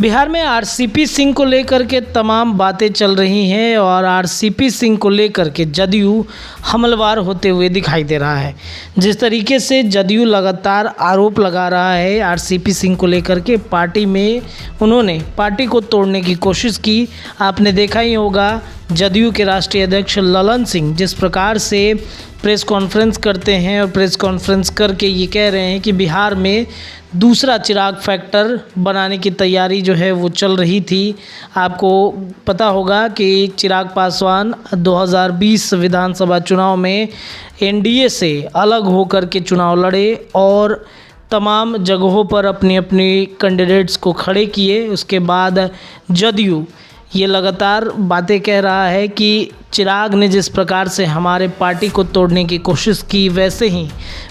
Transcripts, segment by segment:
बिहार में आरसीपी सिंह को लेकर के तमाम बातें चल रही हैं और आरसीपी सिंह को लेकर के जदयू हमलावर होते हुए दिखाई दे रहा है। जिस तरीके से जदयू लगातार आरोप लगा रहा है आरसीपी सिंह को लेकर के, पार्टी में उन्होंने पार्टी को तोड़ने की कोशिश की। आपने देखा ही होगा जदयू के राष्ट्रीय अध्यक्ष ललन सिंह जिस प्रकार से प्रेस कॉन्फ्रेंस करते हैं और प्रेस कॉन्फ्रेंस करके ये कह रहे हैं कि बिहार में दूसरा चिराग फैक्टर बनाने की तैयारी जो है वो चल रही थी। आपको पता होगा कि चिराग पासवान 2020 विधानसभा चुनाव में एनडीए से अलग होकर के चुनाव लड़े और तमाम जगहों पर अपनी अपनी कैंडिडेट्स को खड़े किए। उसके बाद जदयू ये लगातार बातें कह रहा है कि चिराग ने जिस प्रकार से हमारे पार्टी को तोड़ने की कोशिश की, वैसे ही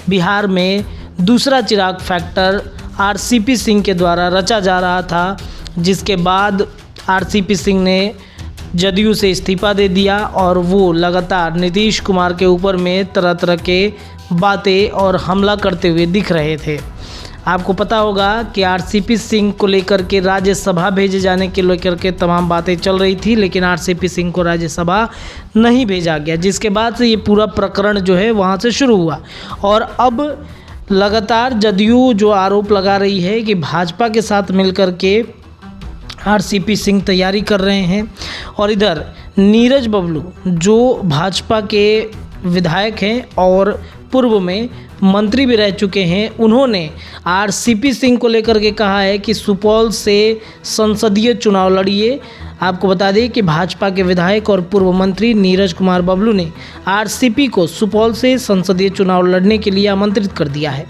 बिहार में दूसरा चिराग फैक्टर आरसीपी सिंह के द्वारा रचा जा रहा था, जिसके बाद आरसीपी सिंह ने जदयू से इस्तीफा दे दिया और वो लगातार नीतीश कुमार के ऊपर में तरह तरह के बातें और हमला करते हुए दिख रहे थे। आपको पता होगा कि आरसीपी सिंह को लेकर के राज्यसभा भेजे जाने के लेकर के तमाम बातें चल रही थी, लेकिन आरसीपी सिंह को राज्यसभा नहीं भेजा गया, जिसके बाद से ये पूरा प्रकरण जो है वहाँ से शुरू हुआ। और अब लगातार जदयू जो आरोप लगा रही है कि भाजपा के साथ मिलकर के आरसीपी सिंह तैयारी कर रहे हैं। और इधर नीरज बबलू जो भाजपा के विधायक हैं और पूर्व में मंत्री भी रह चुके हैं, उन्होंने आरसीपी सिंह को लेकर के कहा है कि सुपौल से संसदीय चुनाव लड़िए। आपको बता दें कि भाजपा के विधायक और पूर्व मंत्री नीरज कुमार बबलू ने आरसीपी को सुपौल से संसदीय चुनाव लड़ने के लिए आमंत्रित कर दिया है।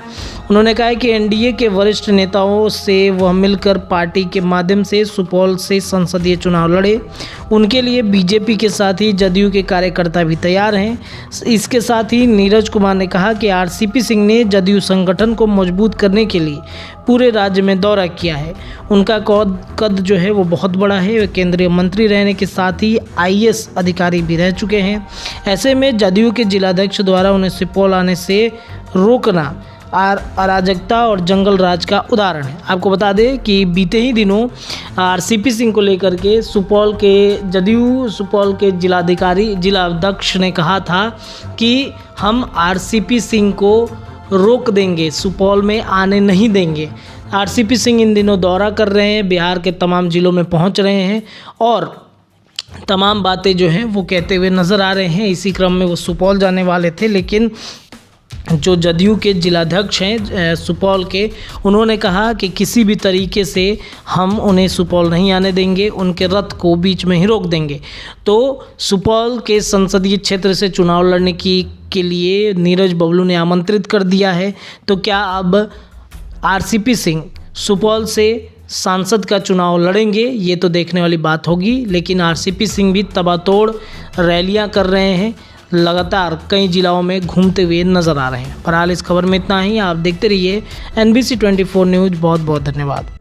उन्होंने कहा है कि एनडीए के वरिष्ठ नेताओं से वह मिलकर पार्टी के माध्यम से सुपौल से संसदीय चुनाव लड़े। उनके लिए बीजेपी के साथ ही जदयू के कार्यकर्ता भी तैयार हैं। इसके साथ ही नीरज कुमार ने कहा कि आरसीपी सिंह ने जदयू संगठन को मजबूत करने के लिए पूरे राज्य में दौरा किया है। उनका कद जो है वो बहुत बड़ा है। वे केंद्रीय मंत्री रहने के साथ ही आईएएस अधिकारी भी रह चुके हैं। ऐसे में जदयू के जिलाध्यक्ष द्वारा उन्हें सुपौल आने से रोकना अराजकता और जंगल राज का उदाहरण है। आपको बता दें कि बीते ही दिनों आरसीपी सिंह को लेकर के सुपौल के जिलाध्यक्ष ने कहा था कि हम आरसीपी सिंह को रोक देंगे, सुपौल में आने नहीं देंगे। आरसीपी सिंह इन दिनों दौरा कर रहे हैं, बिहार के तमाम ज़िलों में पहुंच रहे हैं और तमाम बातें जो हैं वो कहते हुए नज़र आ रहे हैं। इसी क्रम में वो सुपौल जाने वाले थे, लेकिन जो जदयू के जिलाध्यक्ष हैं सुपौल के, उन्होंने कहा कि किसी भी तरीके से हम उन्हें सुपौल नहीं आने देंगे, उनके रथ को बीच में ही रोक देंगे। तो सुपौल के संसदीय क्षेत्र से चुनाव लड़ने के लिए नीरज बबलू ने आमंत्रित कर दिया है। तो क्या अब आरसीपी सिंह सुपौल से सांसद का चुनाव लड़ेंगे, ये तो देखने वाली बात होगी। लेकिन आरसीपी सिंह भी तबातोड़ रैलियां कर रहे हैं, लगातार कई जिलों में घूमते हुए नजर आ रहे हैं। फिलहाल इस खबर में इतना ही। आप देखते रहिए NBC 24 न्यूज़। बहुत बहुत धन्यवाद।